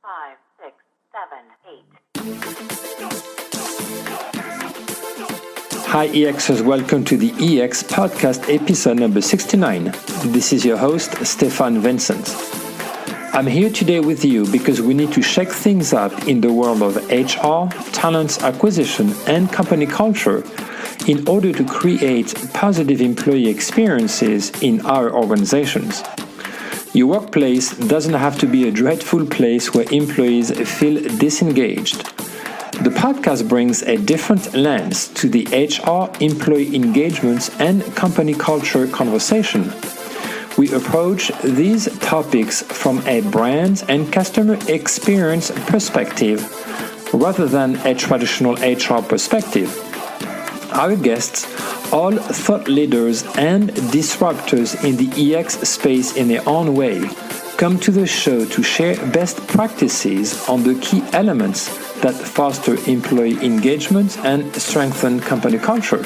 5, 6, 7, 8. Hi EXers, welcome to the EX podcast episode number 69. This is your host, Stefan Vincent. I'm here today with you because we need to shake things up in the world of HR, talent acquisition, and company culture in order to create positive employee experiences in our organizations. Your workplace doesn't have to be a dreadful place where employees feel disengaged. The podcast brings a different lens to the HR, employee engagement, and company culture conversation. We approach these topics from a brand and customer experience perspective rather than a traditional HR perspective. Our guests, all thought leaders and disruptors in the EX space in their own way, come to the show to share best practices on the key elements that foster employee engagement and strengthen company culture,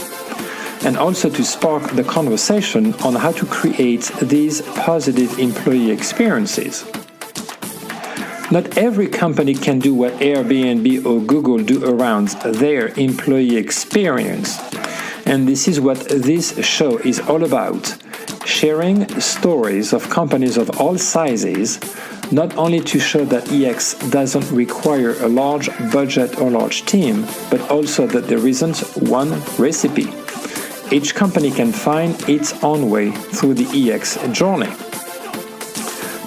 and also to spark the conversation on how to create these positive employee experiences. Not every company can do what Airbnb or Google do around their employee experience. And this is what this show is all about. Sharing stories of companies of all sizes, not only to show that EX doesn't require a large budget or large team, but also that there isn't one recipe. Each company can find its own way through the EX journey.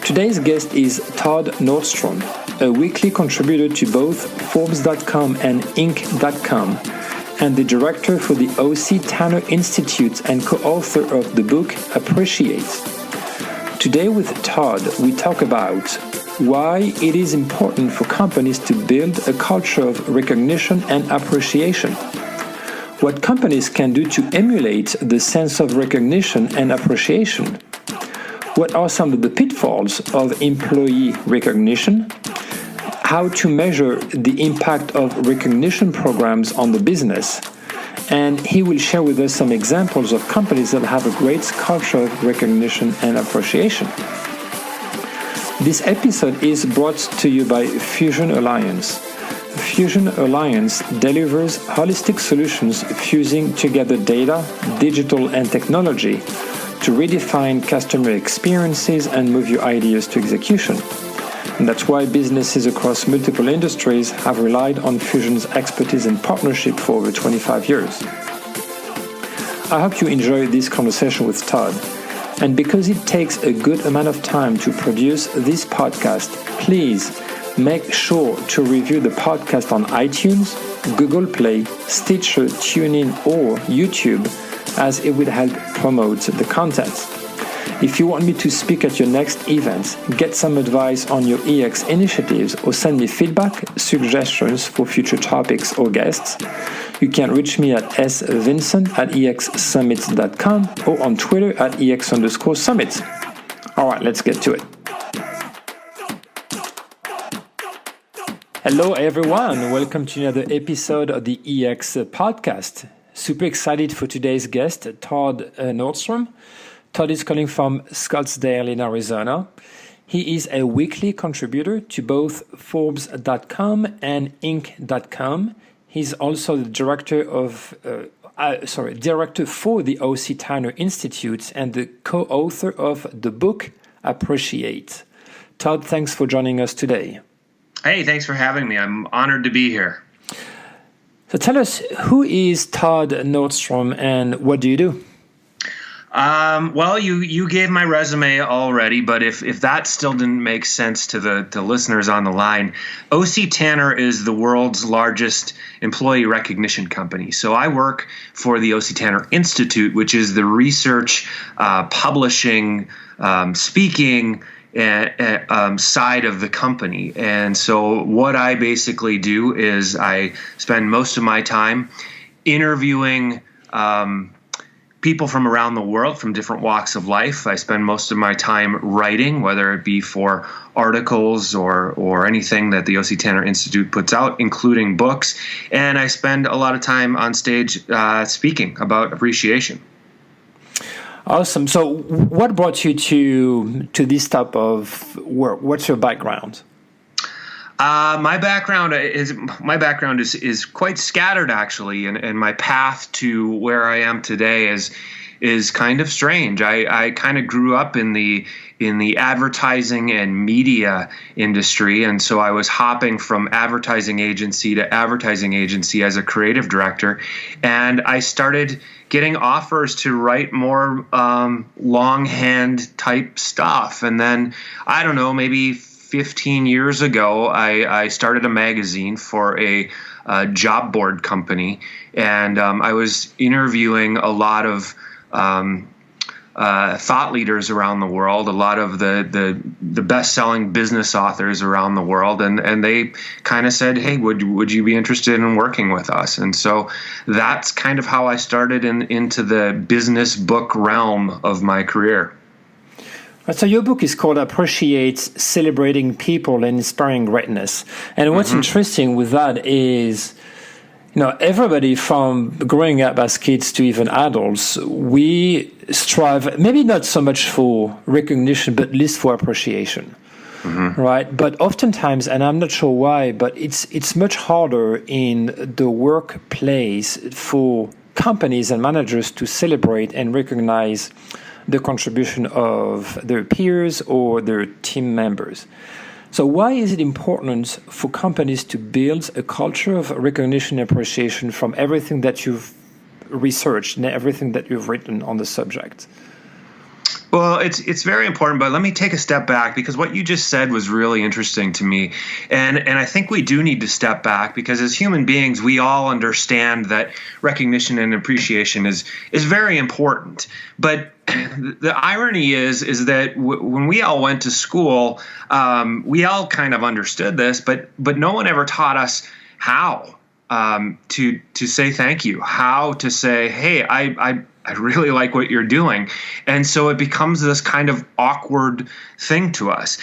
Today's guest is Todd Nordstrom, a weekly contributor to both Forbes.com and Inc.com, and the director for the O.C. Tanner Institute and co-author of the book Appreciate. Today with Todd, we talk about why it is important for companies to build a culture of recognition and appreciation, what companies can do to emulate the sense of recognition and appreciation, what are some of the pitfalls of employee recognition, how to measure the impact of recognition programs on the business, and he will share with us some examples of companies that have a great culture of recognition and appreciation. This episode is brought to you by Fusion Alliance. Fusion Alliance delivers holistic solutions fusing together data, digital, and technology to redefine customer experiences and move your ideas to execution. And that's why businesses across multiple industries have relied on Fusion's expertise and partnership for over 25 years. I hope you enjoy this conversation with Todd. And because it takes a good amount of time to produce this podcast, please make sure to review the podcast on iTunes, Google Play, Stitcher, TuneIn, or YouTube, as it will help promote the content. If you want me to speak at your next event, get some advice on your EX initiatives, or send me feedback, suggestions for future topics or guests, you can reach me at svincent@exsummit.com or on Twitter at EX_summit. All right, let's get to it. Hello, everyone. Welcome to another episode of the EX podcast. Super excited for today's guest, Todd Nordstrom. Todd is calling from Scottsdale in Arizona. He is a weekly contributor to both Forbes.com and Inc.com. He's also the director for the O.C. Tanner Institute and the co-author of the book Appreciate. Todd, thanks for joining us today. Hey, thanks for having me. I'm honored to be here. So tell us, who is Todd Nordstrom and what do you do? Well, you gave my resume already, but if that still didn't make sense to the listeners on the line, O.C. Tanner is the world's largest employee recognition company. So I work for the O.C. Tanner Institute, which is the research, publishing, speaking side of the company. And so what I basically do is I spend most of my time interviewing people from around the world, from different walks of life. I spend most of my time writing, whether it be for articles or anything that the O.C. Tanner Institute puts out, including books. And I spend a lot of time on stage speaking about appreciation. Awesome. So what brought you to this type of work? What's your background? My background is quite scattered, actually, and my path to where I am today is kind of strange. I kind of grew up in the advertising and media industry, and so I was hopping from advertising agency to advertising agency as a creative director, and I started getting offers to write more longhand type stuff. And then, I don't know, maybe 15 years ago, I started a magazine for a job board company, and I was interviewing a lot of thought leaders around the world, a lot of the best-selling business authors around the world, and they kind of said, "Hey, would you be interested in working with us?" And so that's kind of how I started into the business book realm of my career. So your book is called Appreciate, Celebrating People and Inspiring Greatness. And what's interesting with that is, everybody from growing up as kids to even adults, we strive, maybe not so much for recognition, but at least for appreciation, right? But oftentimes, and I'm not sure why, but it's much harder in the workplace for companies and managers to celebrate and recognize the contribution of their peers or their team members. So why is it important for companies to build a culture of recognition and appreciation from everything that you've researched and everything that you've written on the subject? Well, it's very important, but let me take a step back, because what you just said was really interesting to me. And I think we do need to step back, because as human beings, we all understand that recognition and appreciation is very important. But the irony is that when we all went to school, we all kind of understood this, but no one ever taught us how to say thank you, how to say, hey, I really like what you're doing. And so it becomes this kind of awkward thing to us.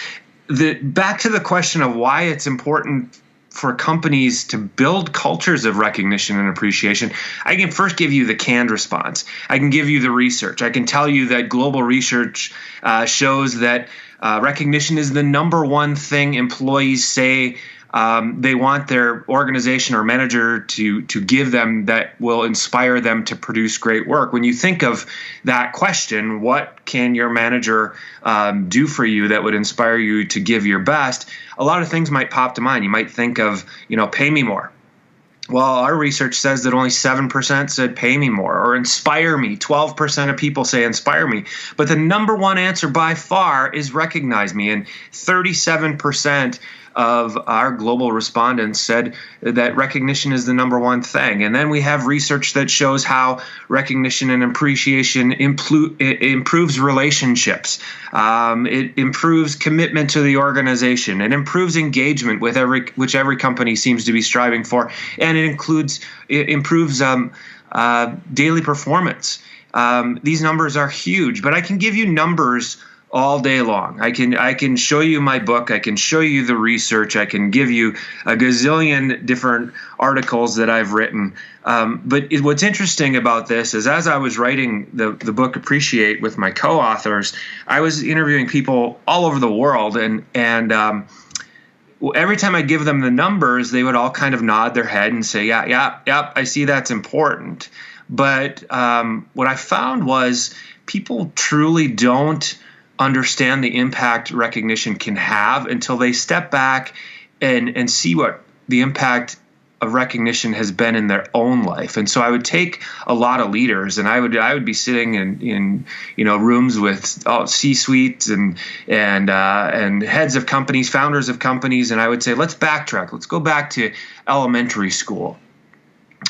Back to the question of why it's important for companies to build cultures of recognition and appreciation, I can first give you the canned response. I can give you the research. I can tell you that global research shows that recognition is the number one thing employees say they want their organization or manager to give them that will inspire them to produce great work. When you think of that question, what can your manager do for you that would inspire you to give your best? A lot of things might pop to mind. You might think of, pay me more. Well, our research says that only 7% said pay me more, or inspire me. 12% of people say inspire me. But the number one answer by far is recognize me. And 37% of our global respondents said that recognition is the number one thing. And then we have research that shows how recognition and appreciation improves relationships. It improves commitment to the organization. It improves engagement with which every company seems to be striving for. And it improves daily performance. These numbers are huge, but I can give you numbers all day long. I can show you my book. I can show you the research. I can give you a gazillion different articles that I've written. But what's interesting about this is, as I was writing the book Appreciate with my co-authors, I was interviewing people all over the world, and every time I give them the numbers, they would all kind of nod their head and say, yeah, I see that's important. But what I found was people truly don't understand the impact recognition can have until they step back and see what the impact of recognition has been in their own life. And so I would take a lot of leaders, and I would be sitting in rooms with C-suites and heads of companies, founders of companies, and I would say, let's backtrack. Let's go back to elementary school.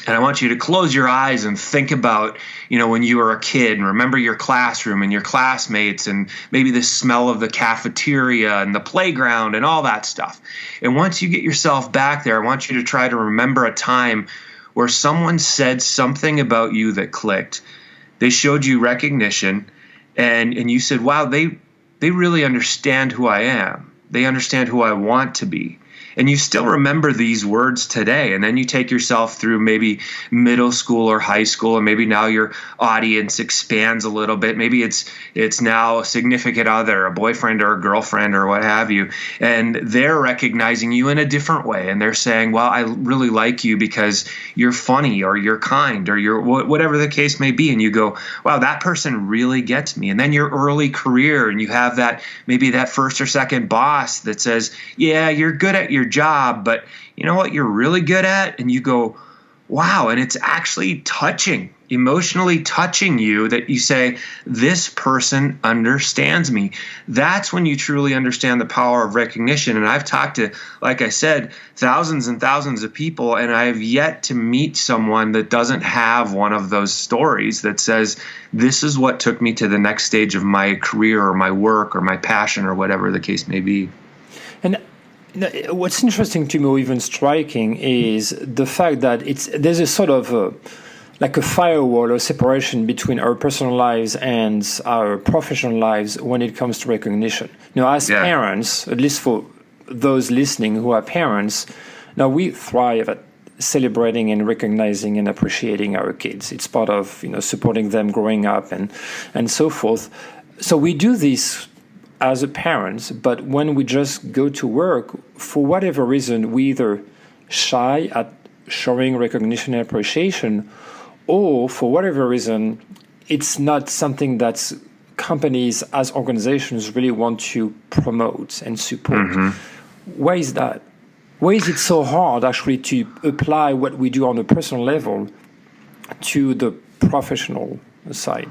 And I want you to close your eyes and think about, when you were a kid, and remember your classroom and your classmates and maybe the smell of the cafeteria and the playground and all that stuff. And once you get yourself back there, I want you to try to remember a time where someone said something about you that clicked. They showed you recognition, and you said, wow, they really understand who I am. They understand who I want to be. And you still remember these words today. And then you take yourself through maybe middle school or high school, and maybe now your audience expands a little bit. Maybe it's now a significant other, a boyfriend or a girlfriend or what have you. And they're recognizing you in a different way. And they're saying, well, I really like you because you're funny or you're kind or you're whatever the case may be. And you go, wow, that person really gets me. And then your early career, and you have that, maybe that first or second boss that says, yeah, you're good at your job, but you know what you're really good at? And you go, wow. And it's actually emotionally touching you, that you say, this person understands me. That's when you truly understand the power of recognition. And I've talked to, like I said, thousands and thousands of people, and I have yet to meet someone that doesn't have one of those stories that says, this is what took me to the next stage of my career or my work or my passion or whatever the case may be. And what's interesting to me, or even striking, is the fact that there's a sort of like a firewall or separation between our personal lives and our professional lives when it comes to recognition. As parents, at least for those listening who are parents, now we thrive at celebrating and recognizing and appreciating our kids. It's part of supporting them growing up and so forth. So we do this as a parent, but when we just go to work, for whatever reason, we either shy at showing recognition and appreciation, or for whatever reason, it's not something that companies as organizations really want to promote and support. Why is that? Why is it so hard actually to apply what we do on a personal level to the professional side?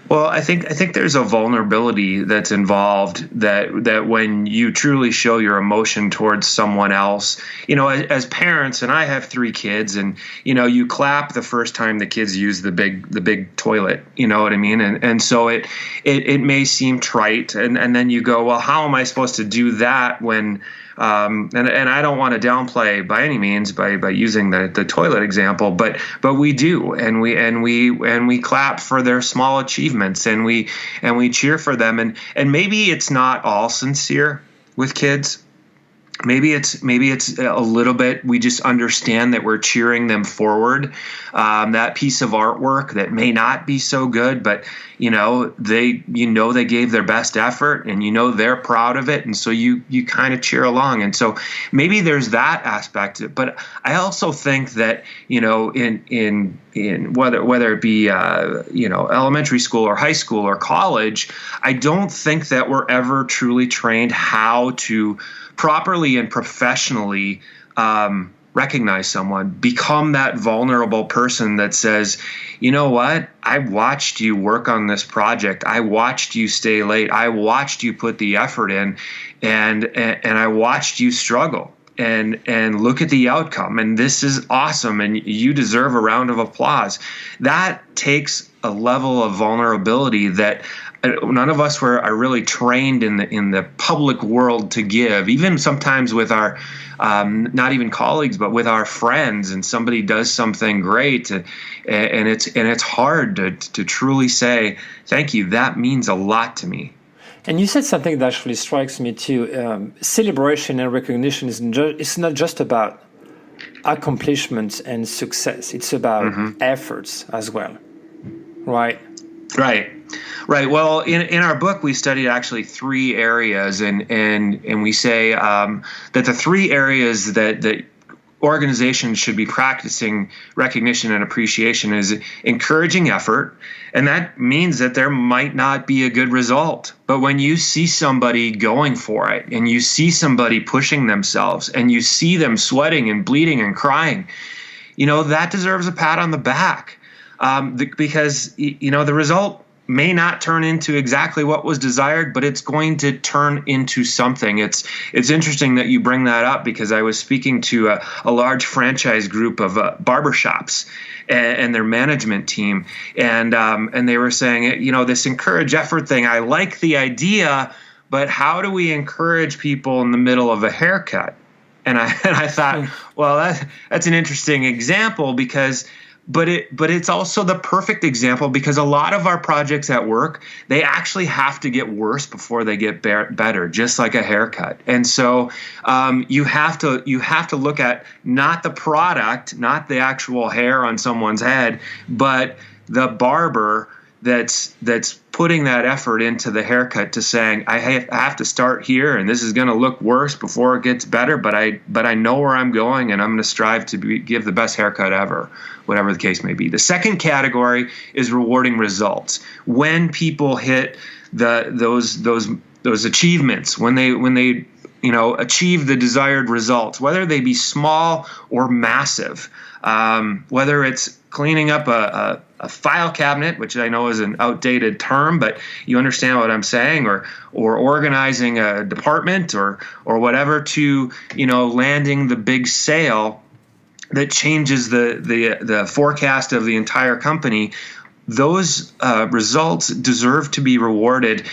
Well, I think there's a vulnerability that's involved that when you truly show your emotion towards someone else, as parents, and I have 3 kids, and you clap the first time the kids use the big toilet, you know what I mean? And so it may seem trite, and then you go, well, how am I supposed to do that when and I don't want to downplay by any means by using the toilet example, but we do, and we clap for their small achievements, and we cheer for them, and maybe it's not all sincere with kids. Maybe it's a little bit, we just understand that we're cheering them forward. That piece of artwork that may not be so good, but they gave their best effort, and they're proud of it, and so you kind of cheer along. And so maybe there's that aspect. But I also think that in whether it be elementary school or high school or college, I don't think that we're ever truly trained how to properly and professionally recognize someone, become that vulnerable person that says, you know what, I watched you work on this project. I watched you stay late. I watched you put the effort in, and I watched you struggle. And look at the outcome. And this is awesome. And you deserve a round of applause. That takes a level of vulnerability that none of us are really trained in the public world to give. Even sometimes with our not even colleagues, but with our friends, and somebody does something great, and it's hard to truly say thank you. That means a lot to me. And you said something that actually strikes me too. Celebration and recognition it's not just about accomplishments and success. It's about efforts as well, right? Right. Well, in our book, we studied actually 3 areas, and we say that the 3 areas that organizations should be practicing recognition and appreciation is encouraging effort. And that means that there might not be a good result. But when you see somebody going for it, and you see somebody pushing themselves, and you see them sweating and bleeding and crying, that deserves a pat on the back. Because the result may not turn into exactly what was desired, but it's going to turn into something. It's interesting that you bring that up, because I was speaking to a large franchise group of barbershops and their management team, and they were saying, this encourage effort thing, I like the idea, but how do we encourage people in the middle of a haircut? And I thought, well, that's an interesting example, because but it's also the perfect example because a lot of our projects at work, they actually have to get worse before they get better, just like a haircut. And so you have to look at not the product, not the actual hair on someone's head, but the barber that's putting that effort into the haircut to saying, I have to start here, and this is going to look worse before it gets better, but I know where I'm going, and I'm going to strive to give the best haircut ever, whatever the case may be. The second category is rewarding results. When people hit those achievements, when they achieve the desired results, whether they be small or massive, whether it's cleaning up a file cabinet, which I know is an outdated term, but you understand what I'm saying, or organizing a department or whatever, to landing the big sale that changes the forecast of the entire company. Those results deserve to be rewarded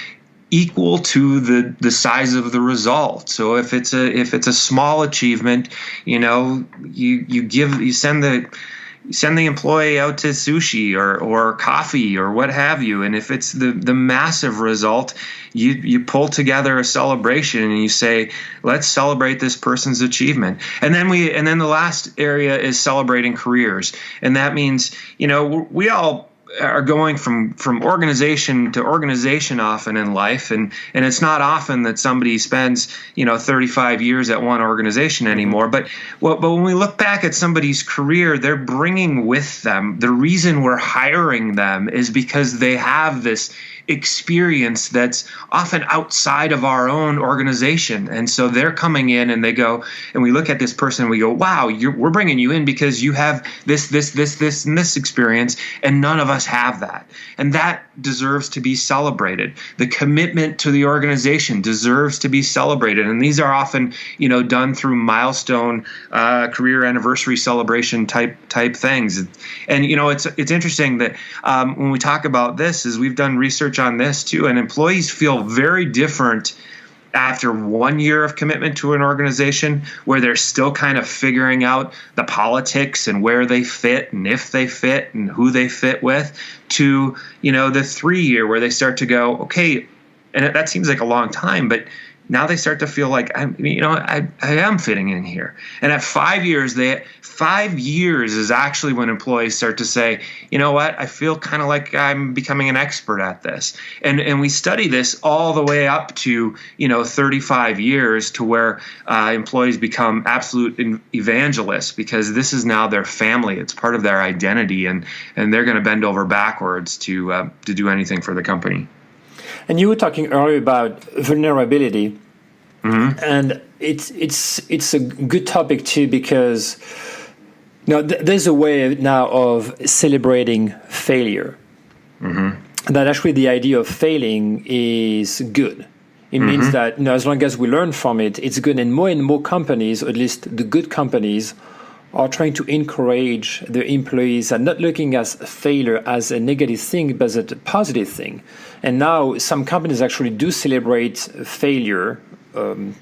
equal to the size of the result. So if it's a small achievement, you send the employee out to sushi or coffee or what have you. And if it's the massive result, you pull together a celebration and you say, let's celebrate this person's achievement. And then the last area is celebrating careers. And that means, we all are going from organization to organization often in life, and it's not often that somebody spends 35 years at one organization anymore. But when we look back at somebody's career, they're bringing with them, the reason we're hiring them is because they have this experience that's often outside of our own organization. And so they're coming in and they go, and we look at this person and we go, wow, we're bringing you in because you have this, and this experience, and none of us have that. And that deserves to be celebrated. The commitment to the organization deserves to be celebrated. And these are often, done through milestone, career anniversary celebration type things. And, it's interesting that when we talk about this, is we've done research on this too, and employees feel very different after 1 year of commitment to an organization, where they're still kind of figuring out the politics and where they fit and if they fit and who they fit with, to the 3 year where they start to go, okay, and that seems like a long time, but now they start to feel like I am fitting in here. And at 5 years, 5 years is actually when employees start to say, you know what, I feel kind of like I'm becoming an expert at this. And we study this all the way up to 35 years, to where employees become absolute evangelists, because this is now their family. It's part of their identity, and they're going to bend over backwards to do anything for the company. And you were talking earlier about vulnerability, and it's a good topic too, because there's a way now of celebrating failure. That actually the idea of failing is good. It means that as long as we learn from it, it's good. And more companies, or at least the good companies, are trying to encourage their employees and not looking at failure as a negative thing, but as a positive thing. And now some companies actually do celebrate failure on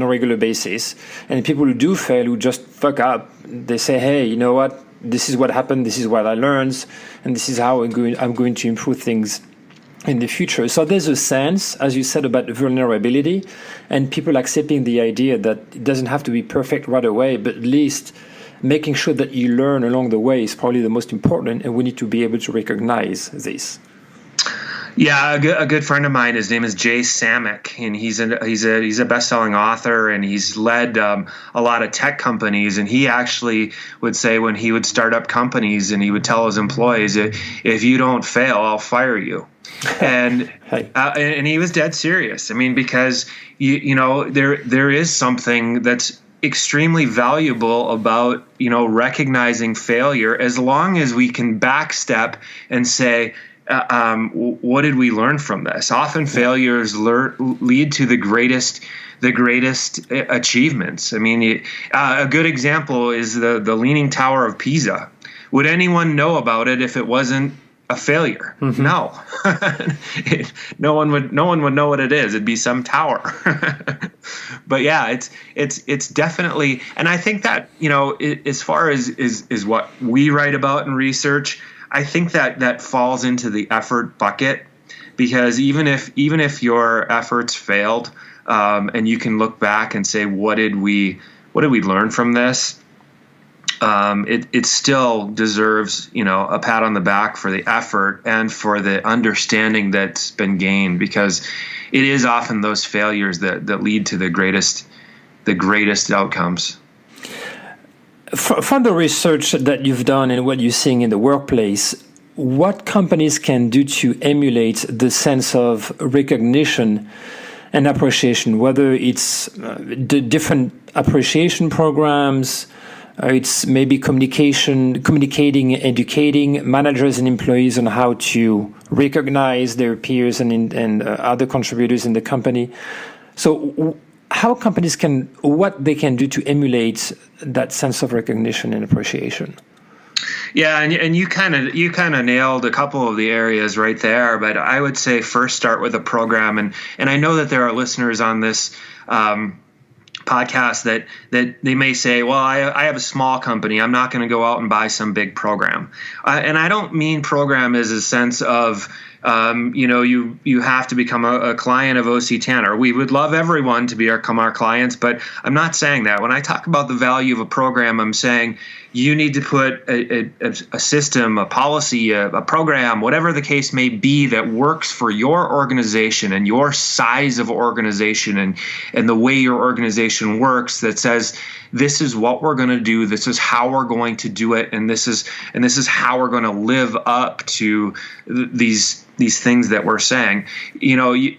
a regular basis. And people who do fail, who just fuck up, they say, hey, you know what? This is what happened. This is what I learned. And this is how I'm going to improve things in the future. So there's a sense, as you said, about vulnerability, and people accepting the idea that it doesn't have to be perfect right away, but at least making sure that you learn along the way is probably the most important, and we need to be able to recognize this. Yeah, a good friend of mine, his name is Jay Samek, and he's a best-selling author, and he's led a lot of tech companies. And he actually would say, when he would start up companies, and he would tell his employees, if you don't fail, I'll fire you. And and he was dead serious. I mean, because there is something that's extremely valuable about recognizing failure, as long as we can backstep and say, what did we learn from this? Often failures lead to the greatest achievements. I mean, a good example is the Leaning Tower of Pisa. Would anyone know about it if it wasn't a failure. Mm-hmm. No, no one would know what it is. It'd be some tower. But yeah, it's definitely, and I think that, as far as is what we write about in research, I think that falls into the effort bucket, because even if your efforts failed, and you can look back and say, what did we learn from this? It still deserves, a pat on the back for the effort and for the understanding that's been gained, because it is often those failures that lead to the greatest outcomes. From the research that you've done and what you're seeing in the workplace, what companies can do to emulate the sense of recognition and appreciation, whether it's the different appreciation programs, it's maybe communicating, educating managers and employees on how to recognize their peers and other contributors in the company. So how companies what they can do to emulate that sense of recognition and appreciation? Yeah, and you kind of nailed a couple of the areas right there. But I would say first start with a program, and I know that there are listeners on this podcast that they may say, well, I have a small company. I'm not going to go out and buy some big program. And I don't mean program as a sense of, you have to become a client of O.C. Tanner. We would love everyone to become our clients, but I'm not saying that. When I talk about the value of a program, I'm saying you need to put a system, a policy, a program, whatever the case may be, that works for your organization and your size of organization and the way your organization works, that says, this is what we're going to do, this is how we're going to do it, and this is how we're going to live up to these things that we're saying.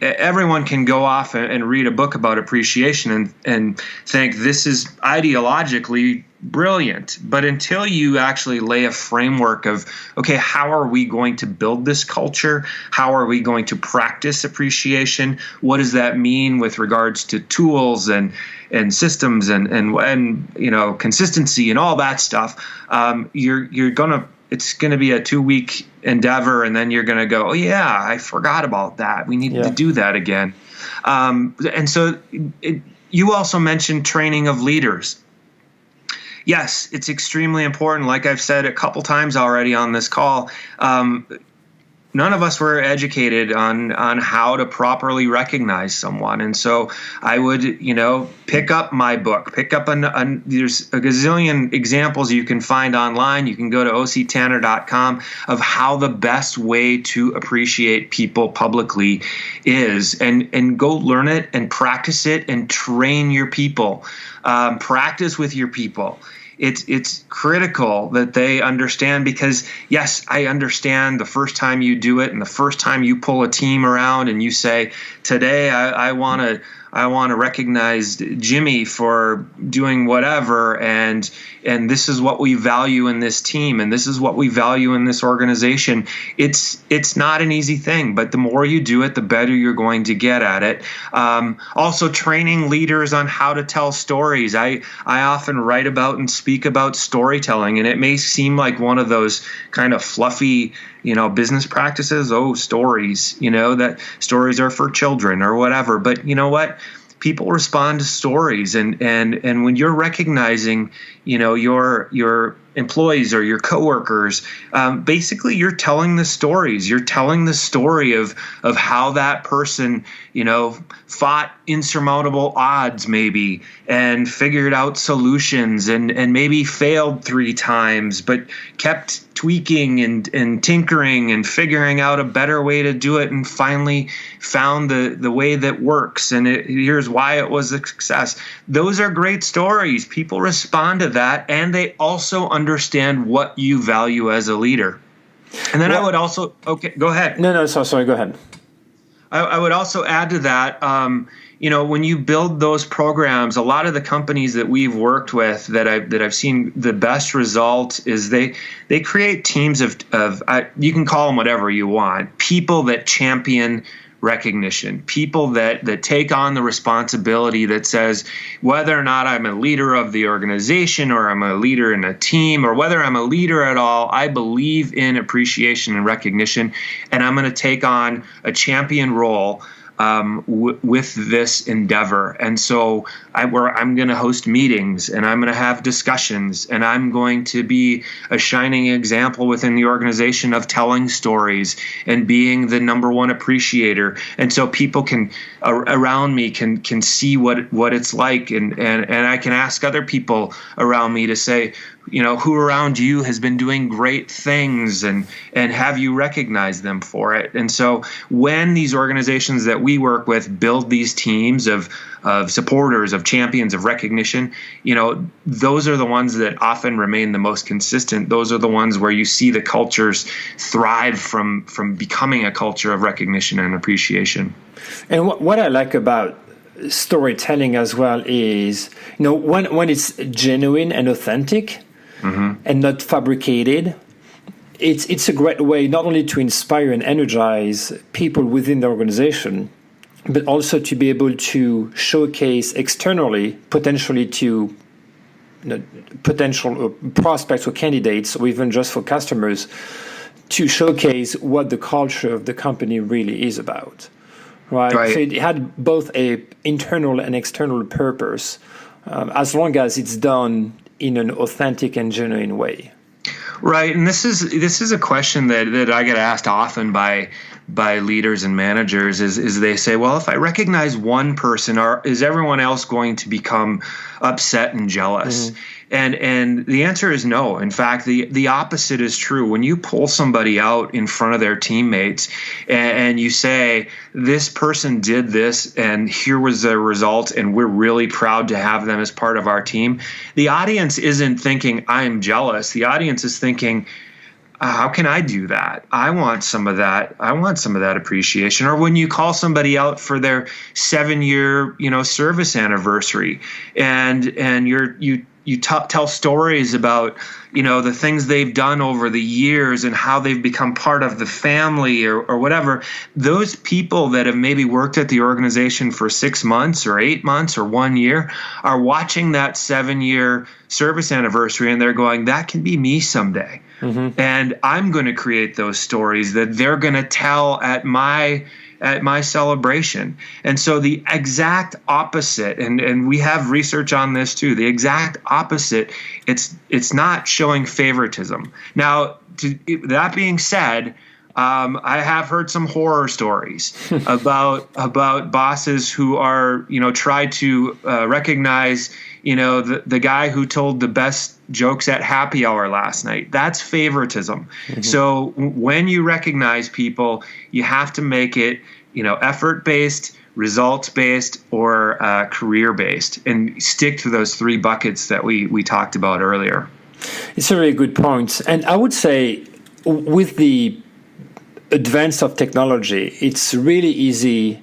Everyone can go off and read a book about appreciation and think this is ideologically brilliant, but until you actually lay a framework of, okay, how are we going to build this culture? How are we going to practice appreciation? What does that mean with regards to tools and systems and consistency and all that stuff? It's going to be a 2-week endeavor, and then you're going to go, oh yeah, I forgot about that. We need to do that again. And so you also mentioned training of leaders. Yes, it's extremely important. Like I've said a couple times already on this call, none of us were educated on how to properly recognize someone. And so I would, pick up my book, there's a gazillion examples you can find online. You can go to octanner.com of how the best way to appreciate people publicly is, and go learn it and practice it and train your people. Practice with your people. It's critical that they understand, because yes, I understand the first time you do it and the first time you pull a team around and you say, today I want to recognize Jimmy for doing whatever, and this is what we value in this team, and this is what we value in this organization. It's not an easy thing, but the more you do it, the better you're going to get at it. Also, training leaders on how to tell stories. I often write about and speak about storytelling, and it may seem like one of those kind of fluffy, business practices. Oh, stories, that stories are for children or whatever. But you know what? People respond to stories, and when you're recognizing, your employees or your coworkers, basically you're telling the stories. You're telling the story of how that person, fought insurmountable odds maybe, and figured out solutions, and maybe failed 3 times, but kept tweaking and tinkering and figuring out a better way to do it, and finally found the way that works, and here's why it was a success. Those are great stories. People respond to that, and they also understand what you value as a leader. And then I would also, okay, go ahead. No, sorry, go ahead. I would also add to that, when you build those programs, a lot of the companies that we've worked with that I've seen the best result is they create teams of you can call them whatever you want, people that champion recognition, people that take on the responsibility that says, whether or not I'm a leader of the organization or I'm a leader in a team or whether I'm a leader at all, I believe in appreciation and recognition, and I'm going to take on a champion role with this endeavor. And so I'm going to host meetings and I'm going to have discussions and I'm going to be a shining example within the organization of telling stories and being the number one appreciator. And so people can around me can see what it's like, and I can ask other people around me to say, who around you has been doing great things, and have you recognized them for it? And so when these organizations that we work with build these teams of supporters, of champions, of recognition, those are the ones that often remain the most consistent. Those are the ones where you see the cultures thrive from becoming a culture of recognition and appreciation. And what I like about storytelling as well is, when it's genuine and authentic, and not fabricated, it's a great way not only to inspire and energize people within the organization, but also to be able to showcase externally, potentially to potential prospects or candidates, or even just for customers, to showcase what the culture of the company really is about. Right. So it had both a internal and external purpose, as long as it's done in an authentic and genuine way. Right, and this is a question that I get asked often by leaders and managers is they say, well, if I recognize one person, is everyone else going to become upset and jealous? Mm-hmm. And the answer is no. In fact, the opposite is true. When you pull somebody out in front of their teammates and you say, this person did this and here was the result and we're really proud to have them as part of our team, the audience isn't thinking, I'm jealous. The audience is thinking, how can I do that? I want some of that. I want some of that appreciation. Or when you call somebody out for their 7-year, service anniversary, and you tell stories about, the things they've done over the years and how they've become part of the family or whatever. Those people that have maybe worked at the organization for 6 months or 8 months or 1 year are watching that 7-year service anniversary and they're going, that can be me someday. Mm-hmm. And I'm going to create those stories that they're going to tell at my celebration. And so the exact opposite, and we have research on this too, the exact opposite, it's not showing favoritism. Now, that being said, I have heard some horror stories about bosses who are, try to recognize, the guy who told the best jokes at happy hour last night. That's favoritism. Mm-hmm. So when you recognize people, you have to make it, effort-based, results-based, or career-based, and stick to those 3 buckets that we talked about earlier. It's a very good point. And I would say with the advance of technology, it's really easy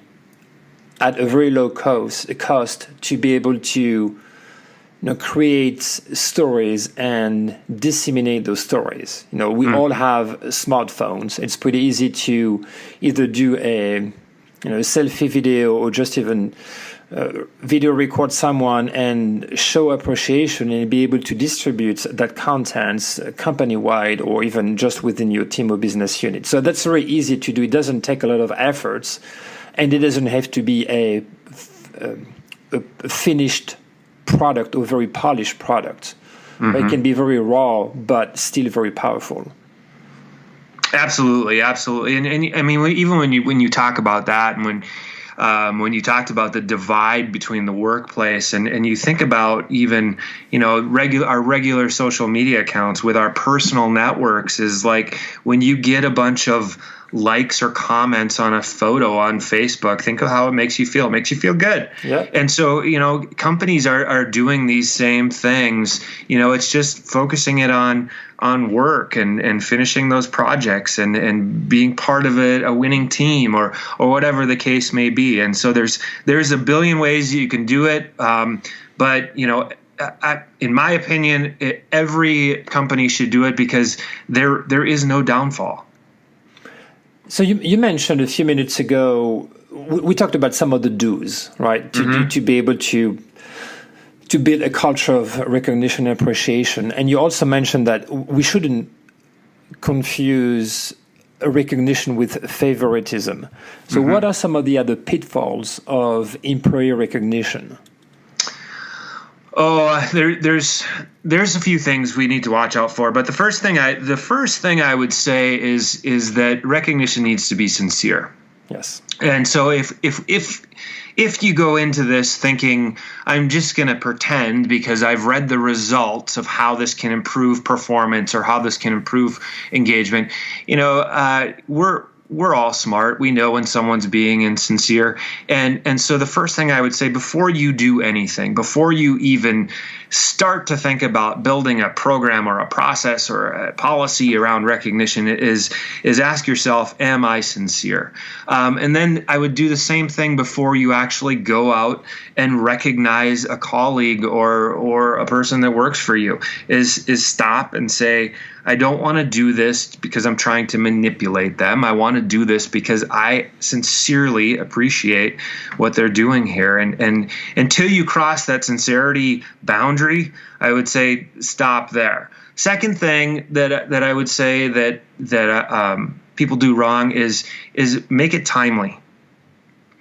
at a very low cost to be able to create stories and disseminate those stories. We all have smartphones. It's pretty easy to either do a selfie video or just even video record someone and show appreciation and be able to distribute that content company-wide or even just within your team or business unit. So that's very easy to do. It doesn't take a lot of efforts, and it doesn't have to be a finished product or very polished product. Mm-hmm. It can be very raw, but still very powerful. Absolutely. And I mean, even when you talk about that, and when you talked about the divide between the workplace and you think about even, our regular social media accounts with our personal networks, is like when you get a bunch of likes or comments on a photo on Facebook, think of how it makes you feel. It makes you feel good. Yeah. And so, companies are doing these same things. It's just focusing it on work and finishing those projects and being part of a winning team or whatever the case may be. And so there's a billion ways you can do it. But in my opinion, every company should do it because there is no downfall. So you mentioned a few minutes ago, we talked about some of the do's, right? To be able to build a culture of recognition and appreciation. And you also mentioned that we shouldn't confuse recognition with favoritism. So what are some of the other pitfalls of employee recognition? Oh, there's a few things we need to watch out for. But the first thing I would say is that recognition needs to be sincere. Yes. And so if you go into this thinking, I'm just going to pretend because I've read the results of how this can improve performance or how this can improve engagement, we're all smart. We know when someone's being insincere. And so the first thing I would say before you do anything, before you even start to think about building a program or a process or a policy around recognition is ask yourself, am I sincere? And then I would do the same thing before you actually go out and recognize a colleague or a person that works for you is stop and say, I don't want to do this because I'm trying to manipulate them. I want to do this because I sincerely appreciate what they're doing here. And until you cross that sincerity boundary, I would say stop there. Second thing that I would say that people do wrong is make it timely.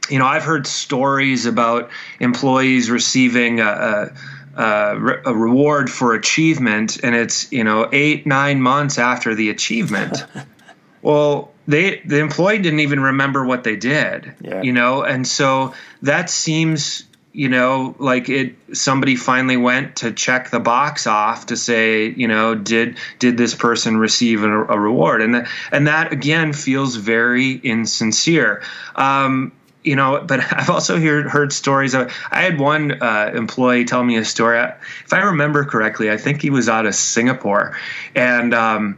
I've heard stories about employees receiving a reward for achievement, and it's 8-9 months after the achievement. Well, the employee didn't even remember what they did. And so that seems like somebody finally went to check the box off to say, did this person receive a reward, and that again feels very insincere. But I've also heard stories of, I had one employee tell me a story. If I remember correctly, I think he was out of Singapore, and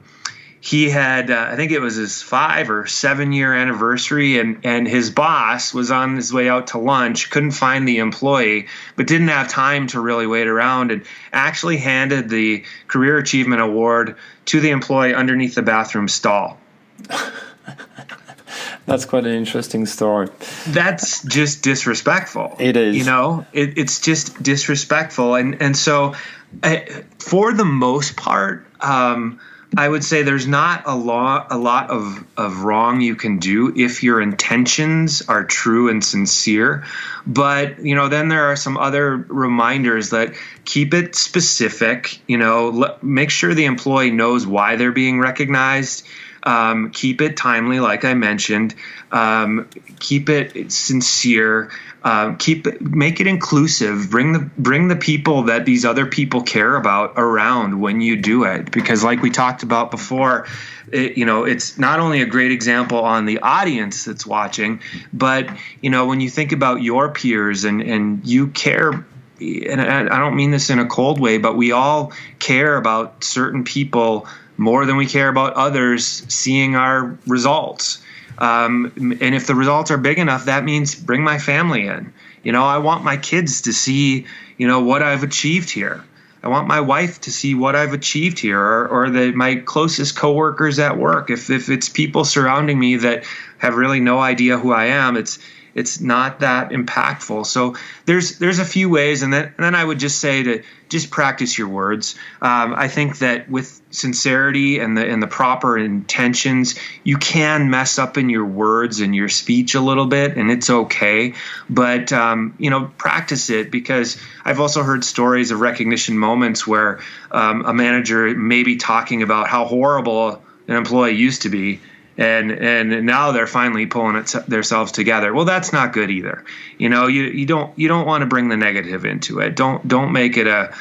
he had, I think it was his 5 or 7 year anniversary, and his boss was on his way out to lunch, couldn't find the employee, but didn't have time to really wait around, and actually handed the Career Achievement Award to the employee underneath the bathroom stall. That's quite an interesting story. That's just disrespectful. It is. It's just disrespectful. And so for the most part, I would say there's not a lot of wrong you can do if your intentions are true and sincere. But, then there are some other reminders that keep it specific, make sure the employee knows why they're being recognized. Keep it timely, like I mentioned. Keep it sincere. Make it inclusive. Bring the people that these other people care about around when you do it, because, like we talked about before, it's not only a great example on the audience that's watching, but when you think about your peers and you care. And I don't mean this in a cold way, but we all care about certain people more than we care about others seeing our results. And if the results are big enough, that means bring my family in. I want my kids to see, what I've achieved here. I want my wife to see what I've achieved here, or my closest coworkers at work. If it's people surrounding me that have really no idea who I am, it's not that impactful. So there's a few ways, and then I would just say to just practice your words. I think that with sincerity and the proper intentions, you can mess up in your words and your speech a little bit, and it's okay. But practice it, because I've also heard stories of recognition moments where a manager may be talking about how horrible an employee used to be. And now they're finally pulling themselves together. Well, that's not good either. You don't want to bring the negative into it. Don't make it a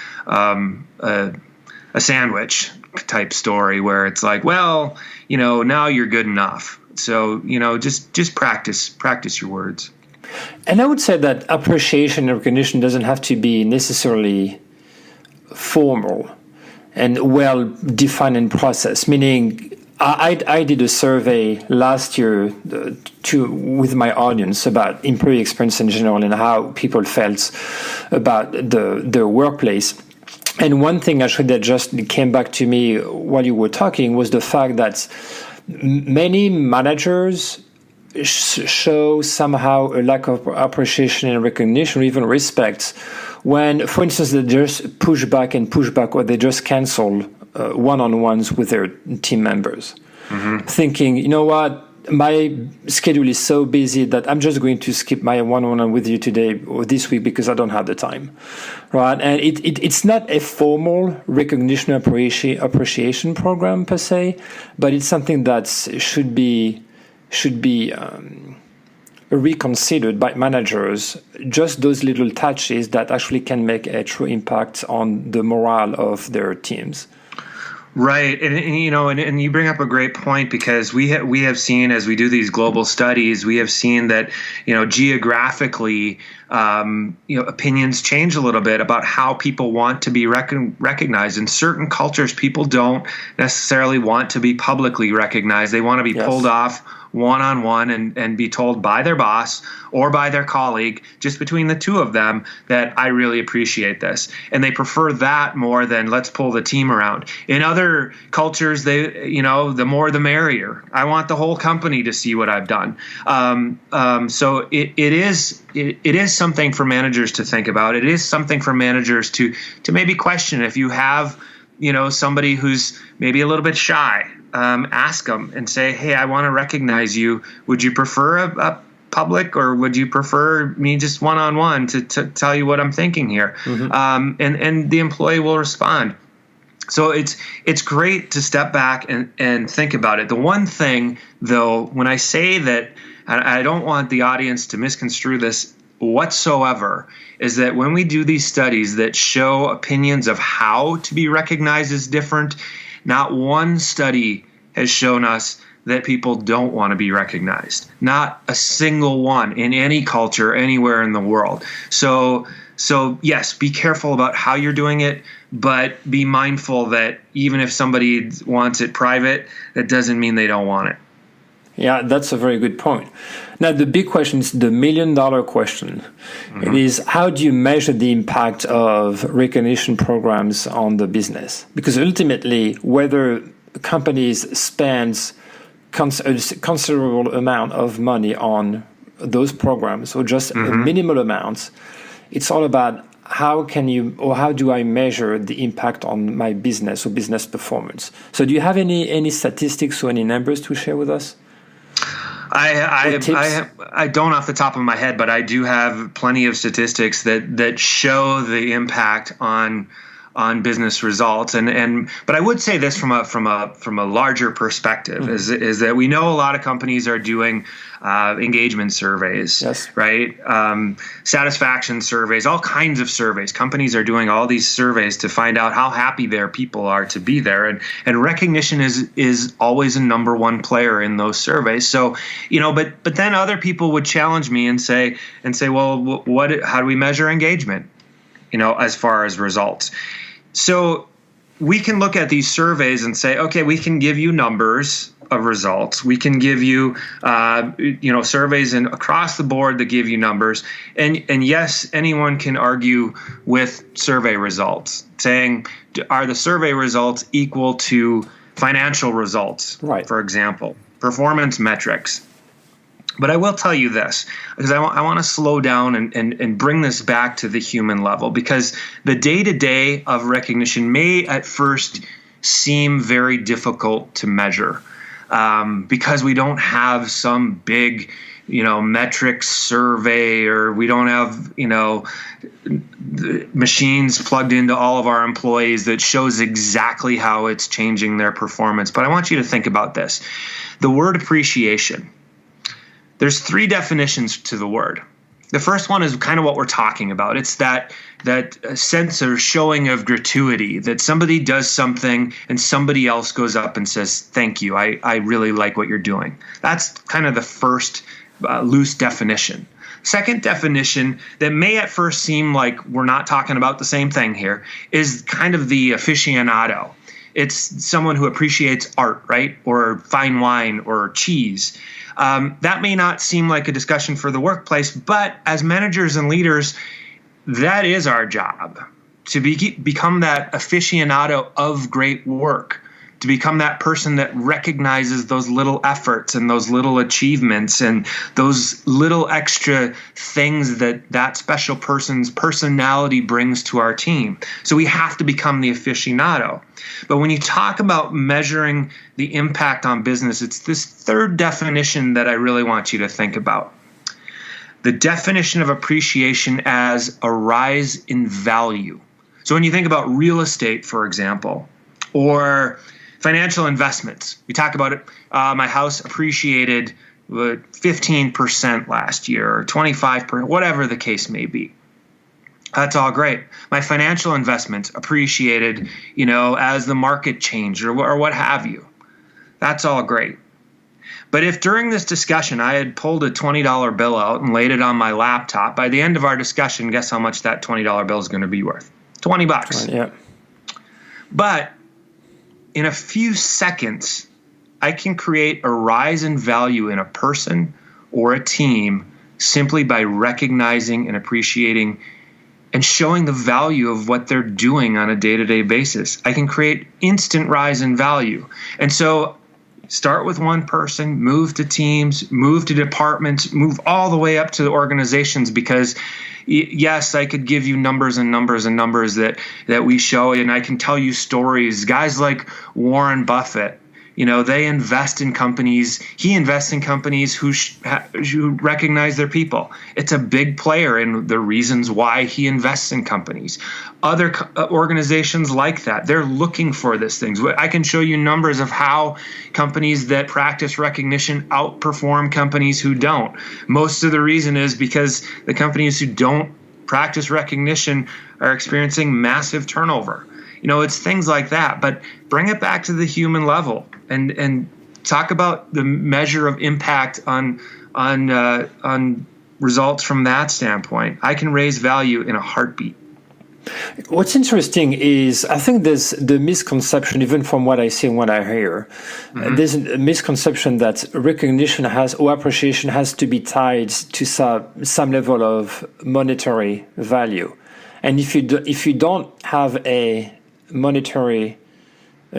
sandwich type story where it's like, well, now you're good enough. So just practice your words. And I would say that appreciation and recognition doesn't have to be necessarily formal and well defined in process. Meaning, I did a survey last year with my audience about employee experience in general and how people felt about the workplace. And one thing actually that just came back to me while you were talking was the fact that Many managers show somehow a lack of appreciation and recognition, or even respect, when, for instance, they just push back, or they just cancel one-on-ones with their team members, thinking, you know what, my schedule is so busy that I'm just going to skip my one-on-one with you today or this week because I don't have the time, right? And it's not a formal recognition appreciation program per se, but it's something that should be reconsidered by managers. Just those little touches that actually can make a true impact on the morale of their teams. Right, and you bring up a great point, because we have seen, as we do these global studies, we have seen that geographically opinions change a little bit about how people want to be recognized. In certain cultures, people don't necessarily want to be publicly recognized. They want to be pulled off one-on-one and be told by their boss or by their colleague, just between the two of them, that I really appreciate this. And they prefer that more than let's pull the team around. In other cultures, the more the merrier. I want the whole company to see what I've done. So it is something for managers to think about. It is something for managers to maybe question. If you have somebody who's maybe a little bit shy, ask them and say, hey, I want to recognize you. Would you prefer a public, or would you prefer me just one-on-one to tell you what I'm thinking here? And the employee will respond. So it's great to step back and think about it. The one thing, though, when I say that, I don't want the audience to misconstrue this whatsoever, is that when we do these studies that show opinions of how to be recognized as different, not one study has shown us that people don't want to be recognized. Not a single one in any culture anywhere in the world. So yes, be careful about how you're doing it, but be mindful that even if somebody wants it private, that doesn't mean they don't want it. Yeah, that's a very good point. Now, the big question is the $1 million question. It is, how do you measure the impact of recognition programs on the business? Because ultimately, whether companies spend a considerable amount of money on those programs or just a minimal amount, it's all about how do I measure the impact on my business or business performance? So do you have any statistics or any numbers to share with us? I don't off the top of my head, but I do have plenty of statistics that show the impact on business results. But I would say this from a larger perspective is that we know a lot of companies are doing engagement surveys, right? Satisfaction surveys, all kinds of surveys. Companies are doing all these surveys to find out how happy their people are to be there, and recognition is always a number one player in those surveys. So, but then other people would challenge me and say, well, how do we measure engagement? As far as results. So we can look at these surveys and say, okay, we can give you numbers of results. We can give you, surveys across the board that give you numbers. And yes, anyone can argue with survey results, saying, are the survey results equal to financial results, right? For example, performance metrics. But I will tell you this, because I want to slow down and bring this back to the human level, because the day-to-day of recognition may at first seem very difficult to measure, because we don't have some big, metrics survey, or we don't have, machines plugged into all of our employees that shows exactly how it's changing their performance. But I want you to think about this. The word appreciation. There's 3 definitions to the word. The first one is kind of what we're talking about. It's that sense or showing of gratuity, that somebody does something and somebody else goes up and says, thank you, I really like what you're doing. That's kind of the first loose definition. Second definition, that may at first seem like we're not talking about the same thing here, is kind of the aficionado. It's someone who appreciates art, right? Or fine wine or cheese. That may not seem like a discussion for the workplace, but as managers and leaders, that is our job, to become that aficionado of great work, to become that person that recognizes those little efforts and those little achievements and those little extra things that special person's personality brings to our team. So we have to become the aficionado. But when you talk about measuring the impact on business, it's this third definition that I really want you to think about. The definition of appreciation as a rise in value. So when you think about real estate, for example, or financial investments, we talk about it. My house appreciated 15% last year, or 25%, whatever the case may be. That's all great. My financial investments appreciated, as the market changed or what have you. That's all great. But if during this discussion I had pulled a $20 bill out and laid it on my laptop, by the end of our discussion, guess how much that $20 bill is going to be worth? $20. Yeah. But in a few seconds, I can create a rise in value in a person or a team simply by recognizing and appreciating and showing the value of what they're doing on a day-to-day basis. I can create instant rise in value. And so start with one person, move to teams, move to departments, move all the way up to the organizations, because yes, I could give you numbers and numbers and numbers that we show, and I can tell you stories. Guys like Warren Buffett, they invest in companies. He invests in companies who recognize their people. It's a big player in the reasons why he invests in companies. Other organizations like that, they're looking for these things. I can show you numbers of how companies that practice recognition outperform companies who don't. Most of the reason is because the companies who don't practice recognition are experiencing massive turnover. It's things like that, but bring it back to the human level and talk about the measure of impact on results from that standpoint. I can raise value in a heartbeat. What's interesting is I think there's the misconception, even from what I see and what I hear, there's a misconception that recognition or appreciation has to be tied to some level of monetary value. And if you don't have a monetary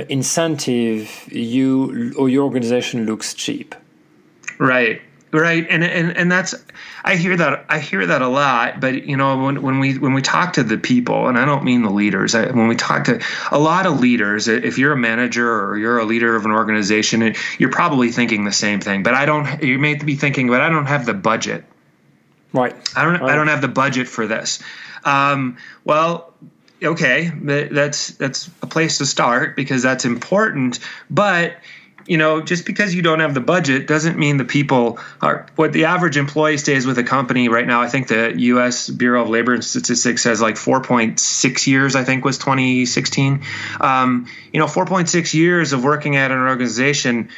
incentive, you or your organization looks cheap. Right. And that's, I hear that a lot, but when we talk to the people, and I don't mean the leaders, when we talk to a lot of leaders, if you're a manager or you're a leader of an organization, you're probably thinking the same thing, but you may be thinking, but I don't have the budget. Right. I don't have the budget for this. Well, okay, that's a place to start because that's important, but just because you don't have the budget doesn't mean the people are. What the average employee stays with a company right now, I think the U.S. Bureau of Labor and Statistics says like 4.6 years, I think was 2016. 4.6 years of working at an organization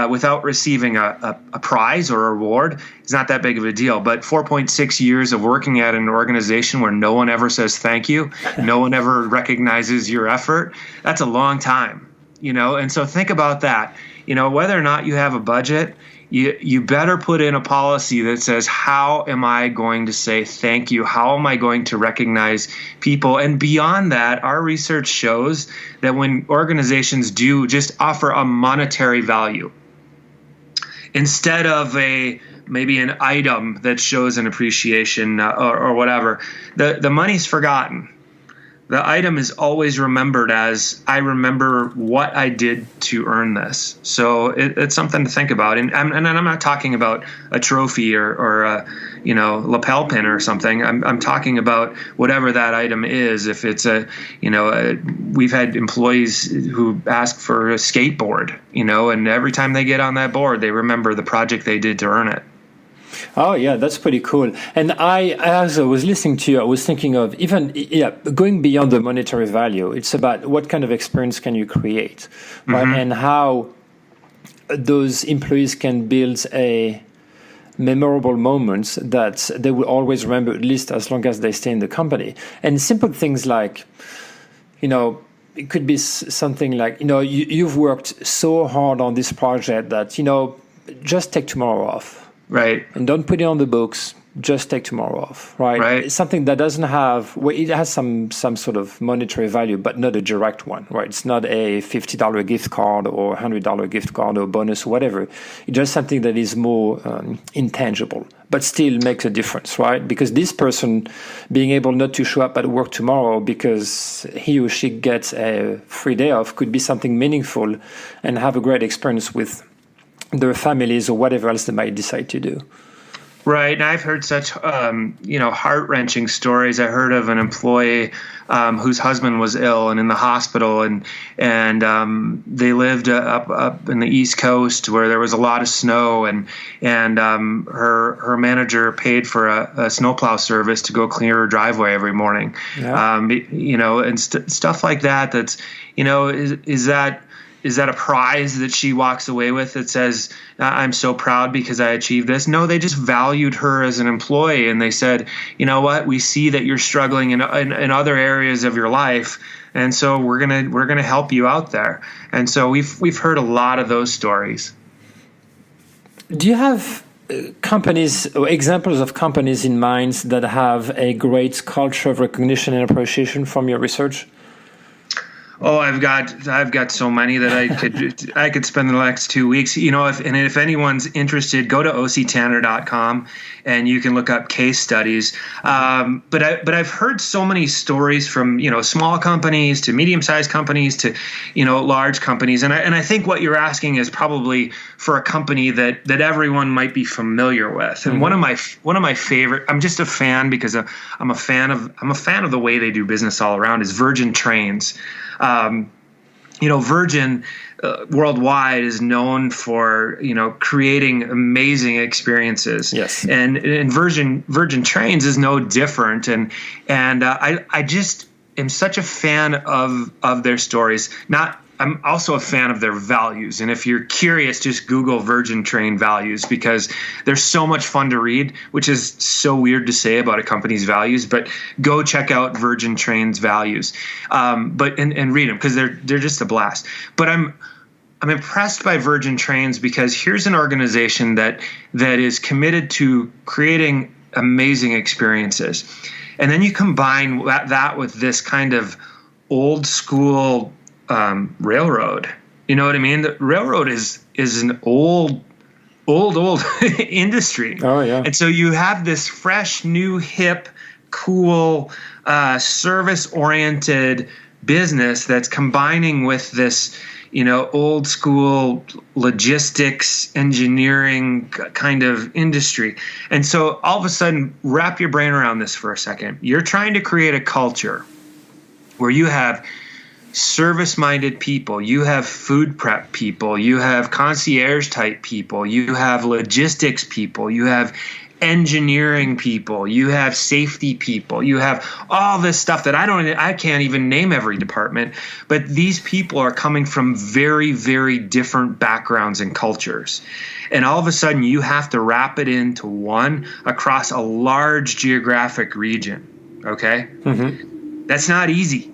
without receiving a prize or a reward is not that big of a deal. But 4.6 years of working at an organization where no one ever says thank you, no one ever recognizes your effort, that's a long time. And so think about that. Whether or not you have a budget, you better put in a policy that says, how am I going to say thank you? How am I going to recognize people? And beyond that, our research shows that when organizations do just offer a monetary value, instead of maybe an item that shows an appreciation or whatever, the money's forgotten. The item is always remembered as, I remember what I did to earn this. So it's something to think about. And I'm not talking about a trophy or a lapel pin or something. I'm talking about whatever that item is. If it's we've had employees who ask for a skateboard, and every time they get on that board, they remember the project they did to earn it. Oh, yeah, that's pretty cool. And as I was listening to you, I was thinking of going beyond the monetary value. It's about what kind of experience can you create, right? And how those employees can build a memorable moments that they will always remember, at least as long as they stay in the company. And simple things like, it could be something like, you've worked so hard on this project that, just take tomorrow off. Right. And don't put it on the books. just take tomorrow off, right? Right. It's something that doesn't have, well, it has some sort of monetary value, but not a direct one, right? It's not a $50 gift card or $100 gift card or bonus or whatever. It's just something that is more intangible, but still makes a difference, right? Because this person being able not to show up at work tomorrow because he or she gets a free day off could be something meaningful and have a great experience with their families or whatever else they might decide to do. Right, and I've heard such heart-wrenching stories. I heard of an employee whose husband was ill and in the hospital, and they lived up in the East Coast where there was a lot of snow, and her manager paid for a snowplow service to go clear her driveway every morning. Yeah. And stuff like that. That's is that a prize that she walks away with that says, I'm so proud because I achieved this? No, they just valued her as an employee. And they said, you know what, we see that you're struggling in other areas of your life. And so we're gonna help you out there. And so we've heard a lot of those stories. Do you have companies or examples of companies in mind that have a great culture of recognition and appreciation from your research? Oh, I've got so many that I could spend the next 2 weeks. If anyone's interested, go to octanner.com and you can look up case studies. But I've heard so many stories from small companies to medium-sized companies to large companies, and I think what you're asking is probably for a company that everyone might be familiar with. And mm-hmm. one of my favorite, I'm just a fan because I'm a fan of the way they do business all around, is Virgin Trains. Virgin worldwide is known for creating amazing experiences. Yes, and Virgin Trains is no different. And I just am such a fan of their stories. I'm also a fan of their values. And if you're curious, just Google Virgin Train values, because they're so much fun to read, which is so weird to say about a company's values, but go check out Virgin Train's values, and read them because they're just a blast. But I'm impressed by Virgin Trains because here's an organization that is committed to creating amazing experiences. And then you combine that with this kind of old school railroad. You know what I mean? The railroad is an old industry. Oh yeah. And so you have this fresh, new, hip, cool, service-oriented business that's combining with this, old school logistics, engineering kind of industry. And so all of a sudden, wrap your brain around this for a second. You're trying to create a culture where you have service-minded people, you have food prep people, you have concierge type people, you have logistics people, you have engineering people, you have safety people, you have all this stuff that I can't even name every department, but these people are coming from very, very different backgrounds and cultures. And all of a sudden you have to wrap it into one across a large geographic region. Okay? Mm-hmm. That's not easy.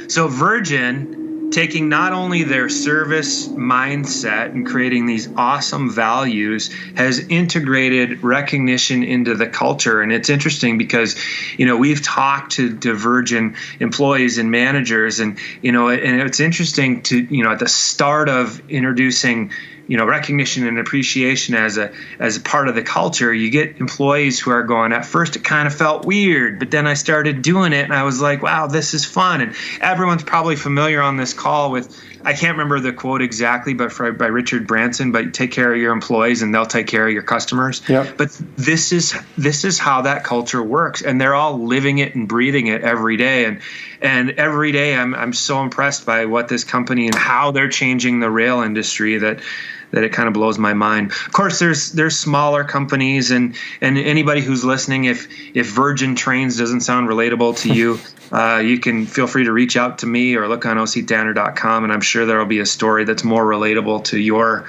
So Virgin, taking not only their service mindset and creating these awesome values, has integrated recognition into the culture. And it's interesting because, we've talked to Virgin employees and managers, and it's interesting to, at the start of introducing recognition and appreciation as a part of the culture, you get employees who are going, at first it kind of felt weird, but then I started doing it and I was like, wow, this is fun. And everyone's probably familiar on this call with, I can't remember the quote exactly, but by Richard Branson, but take care of your employees and they'll take care of your customers. Yep. But this is how that culture works, and they're all living it and breathing it every day. And every day I'm so impressed by what this company and how they're changing the rail industry that it kind of blows my mind. Of course, there's smaller companies, and anybody who's listening, if Virgin Trains doesn't sound relatable to you, you can feel free to reach out to me or look on octanner.com, and I'm sure there will be a story that's more relatable to your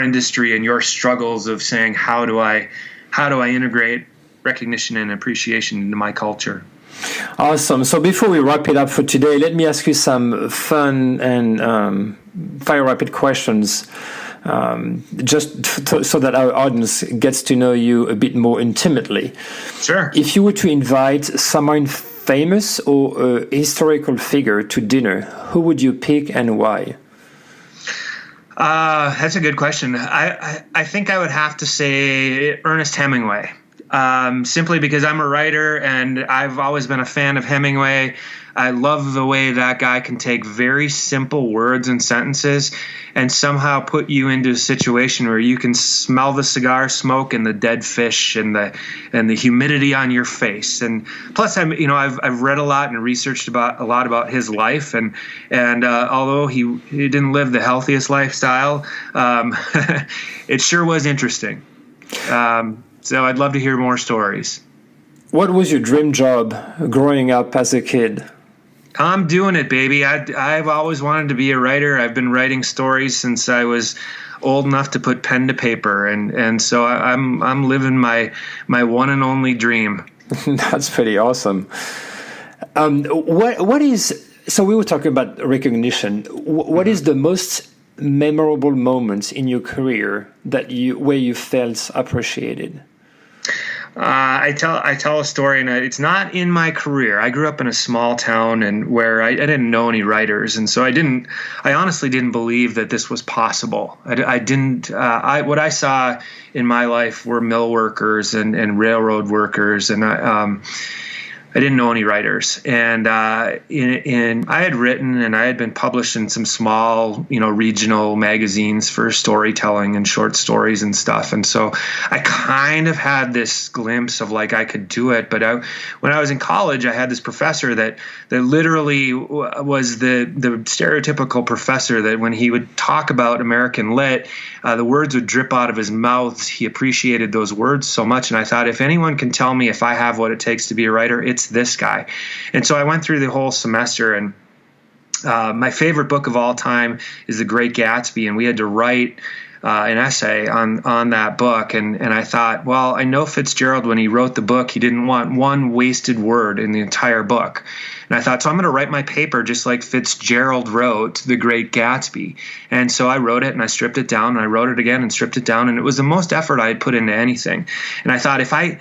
industry and your struggles of saying, how do I integrate recognition and appreciation into my culture. Awesome. So before we wrap it up for today, let me ask you some fun and fire rapid questions. so that our audience gets to know you a bit more intimately. Sure. If you were to invite someone famous or a historical figure to dinner, who would you pick and why? That's a good question. I think I would have to say Ernest Hemingway, simply because I'm a writer and I've always been a fan of Hemingway. I love the way that guy can take very simple words and sentences and somehow put you into a situation where you can smell the cigar smoke and the dead fish and the humidity on your face. And plus, I've read a lot and researched a lot about his life, and although he didn't live the healthiest lifestyle, it sure was interesting. So I'd love to hear more stories. What was your dream job growing up as a kid? I'm doing it, baby. I've always wanted to be a writer. I've been writing stories since I was old enough to put pen to paper, and so I'm living my one and only dream. That's pretty awesome. What is, so we were talking about recognition. What is the most memorable moments in your career where you felt appreciated? I tell a story, and it's not in my career. I grew up in a small town, and where I didn't know any writers, and so I honestly didn't believe that this was possible. What I saw in my life were mill workers and railroad workers, and I didn't know any writers, and I had written and I had been published in some small, regional magazines for storytelling and short stories and stuff. And so I kind of had this glimpse of like I could do it. But when I was in college, I had this professor that literally was the stereotypical professor that when he would talk about American lit, the words would drip out of his mouth. He appreciated those words so much. And I thought, if anyone can tell me if I have what it takes to be a writer, it's this guy. And so I went through the whole semester, and my favorite book of all time is The Great Gatsby, and we had to write an essay on that book. And I thought, well, I know Fitzgerald, when he wrote the book, he didn't want one wasted word in the entire book. And I thought, so I'm going to write my paper just like Fitzgerald wrote The Great Gatsby. And so I wrote it, and I stripped it down, and I wrote it again and stripped it down, and it was the most effort I had put into anything. And I thought, if I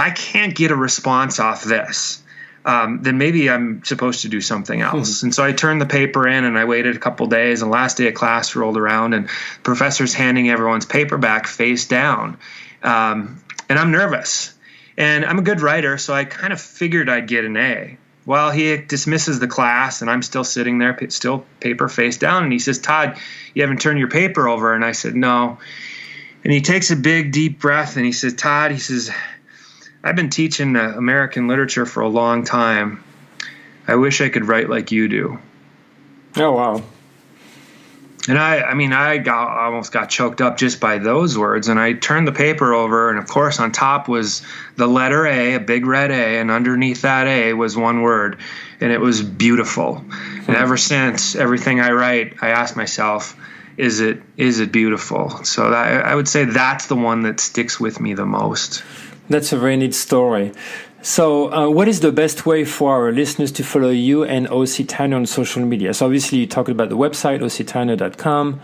can't get a response off this, then maybe I'm supposed to do something else. And so I turned the paper in, and I waited a couple days, and the last day of class rolled around, and the professor's handing everyone's paper back face down. And I'm nervous. And I'm a good writer, so I kind of figured I'd get an A. Well, he dismisses the class, and I'm still sitting there, still paper face down, and he says, "Todd, you haven't turned your paper over." And I said, "No." And he takes a big, deep breath, and he says, "Todd," he says, "I've been teaching American literature for a long time. I wish I could write like you do." Oh, wow. And I almost got choked up just by those words. And I turned the paper over, and of course on top was the letter A, a big red A, and underneath that A was one word, and it was beautiful. And ever since, everything I write, I ask myself, is it beautiful? So I would say that's the one that sticks with me the most. That's a very neat story. So what is the best way for our listeners to follow you and O.C. Tanner on social media? So obviously you talked about the website, octanner.com.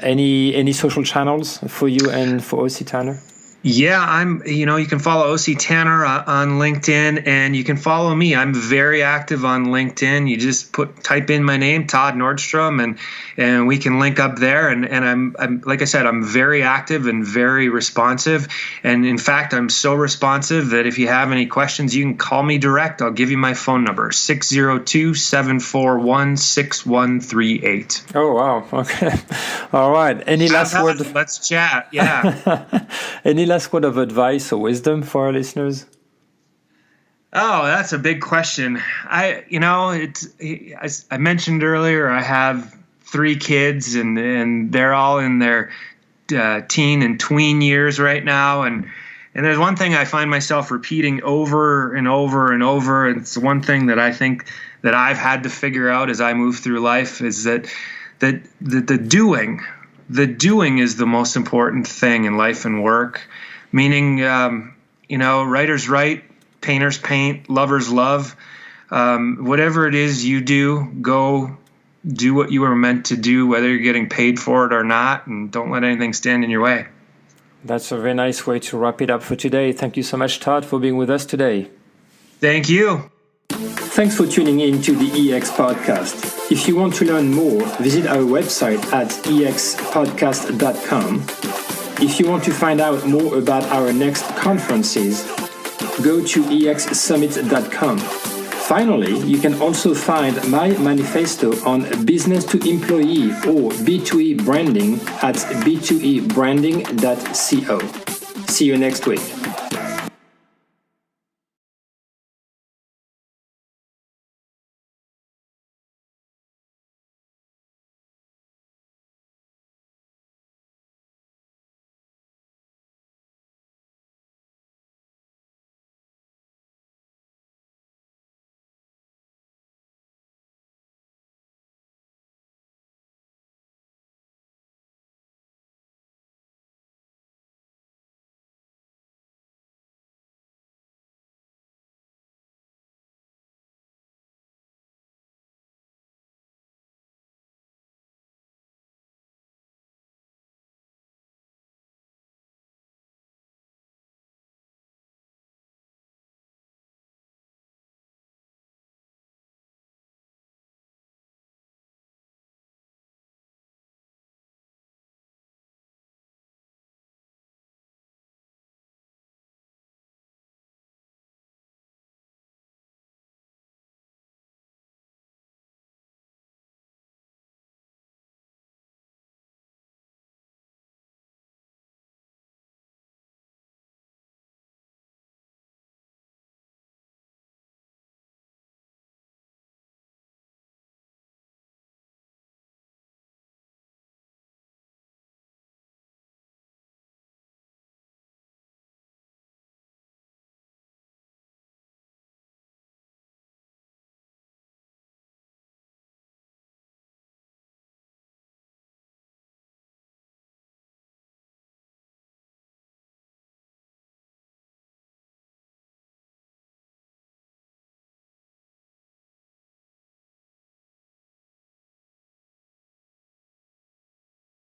Any social channels for you and for O.C. Tanner? Yeah, you can follow O.C. Tanner on LinkedIn, and you can follow me. I'm very active on LinkedIn. You just type in my name, Todd Nordstrom, and we can link up there. And I'm like I said, I'm very active and very responsive. And in fact, I'm so responsive that if you have any questions, you can call me direct. I'll give you my phone number, 602-741-6138. Oh, wow. Okay. All right. Any last word? Let's chat. Yeah. Any last word of advice or wisdom for our listeners? Oh, that's a big question. I mentioned earlier, I have 3 kids, and they're all in their teen and tween years right now. And there's one thing I find myself repeating over and over and over. And it's one thing that I think that I've had to figure out as I move through life is that the doing is the most important thing in life and work. Meaning, writers write, painters paint, lovers love. Whatever it is you do, go do what you were meant to do, whether you're getting paid for it or not, and don't let anything stand in your way. That's a very nice way to wrap it up for today. Thank you so much, Todd, for being with us today. Thank you. Thanks for tuning in to the EX Podcast. If you want to learn more, visit our website at expodcast.com. If you want to find out more about our next conferences, go to exsummit.com. Finally, you can also find my manifesto on business to employee or B2E branding at b2ebranding.co. See you next week.